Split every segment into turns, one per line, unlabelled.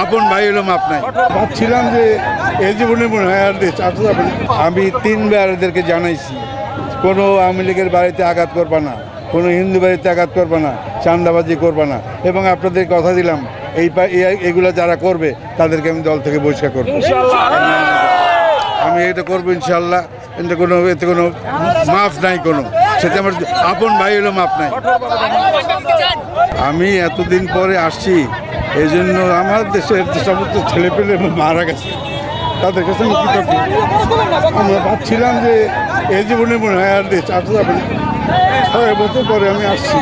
আপন ভাই হলো মাপ নাই। ভাবছিলাম যে এই জীবনে মনে হয় আর দেশ আসতে যাবে না। আমি 3বার এদেরকে জানাইছি, কোনো আওয়ামী লীগের বাড়িতে আঘাত করবা না, কোনো হিন্দু বাড়িতে আঘাত করবা না, চাঁদাবাজি করবা না, এবং আপনাদের কথা দিলাম এগুলো যারা করবে তাদেরকে আমি দল থেকে বহিষ্কার করবো। আমি এটা করবো ইনশাল্লাহ। এতে কোনো মাফ নাই, কোনো সেটা আমার আপন ভাই হলো মাপ নাই। আমি এতদিন পরে আসছি, এই জন্য আমার দেশের যে সমস্ত ছেলেপেলে মারা গেছে তাদের কাছে আমি কৃতজ্ঞ। আমরা ভাবছিলাম যে এই জীবনে মনে হয় আর দেশ আসতে যাবে না। 6 বছর পরে আমি আসছি,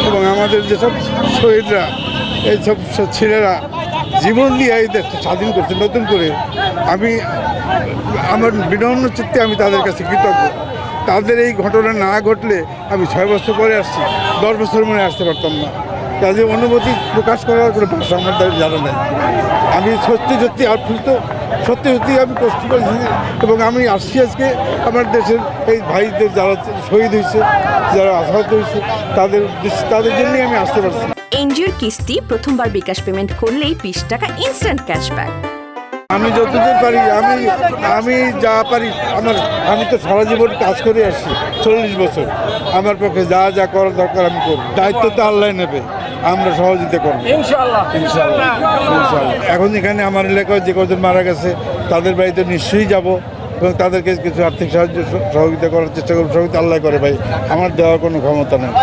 এবং আমাদের যেসব শহীদরা, এইসব ছেলেরা জীবন দিয়ে এই দেশটা স্বাধীন করছে নতুন করে, আমি আমার বিনম্র চিত্তে আমি তাদের কাছে কৃতজ্ঞ। তাদের এই ঘটনা না ঘটলে আমি 6 বছর পরে আসছি, 10 বছর মনে আসতে পারতাম না। কাজে অনুভূতি প্রকাশ করার কোনো ভাষা আমার জানা নেই। আমি সত্যি আপ্লুত, সত্যি আমি কষ্ট করেছি, এবং আমি আসছি আজকে আমার দেশের এই ভাইদের যারা শহীদ হয়েছে, যারা আহত হয়েছে, তাদের জন্যই আমি আসতে পারছি।
এনজিওর কিস্তি প্রথমবার বিকাশ পেমেন্ট করলেই 20 টাকা ইনস্ট্যান্ট ক্যাশব্যাক।
আমি যতদূর পারি, আমি যা পারি, আমি তো সারা জীবন কাজ করে আসছি 40 বছর। আমার পক্ষে যা করার দরকার আমি করব। দায়িত্ব তো আল্লাহ নেবে, আমরা সহযোগিতা করবো ইনশাআল্লাহ। এখন এখানে আমার এলাকায় যে কজন মারা গেছে তাদের বাড়িতে নিশ্চয়ই যাব, এবং তাদেরকে কিছু আর্থিক সাহায্য সহযোগিতা করার চেষ্টা করবো। সহযোগিতা আল্লাহ করে ভাই, আমার দেওয়ার কোনো ক্ষমতা নেই।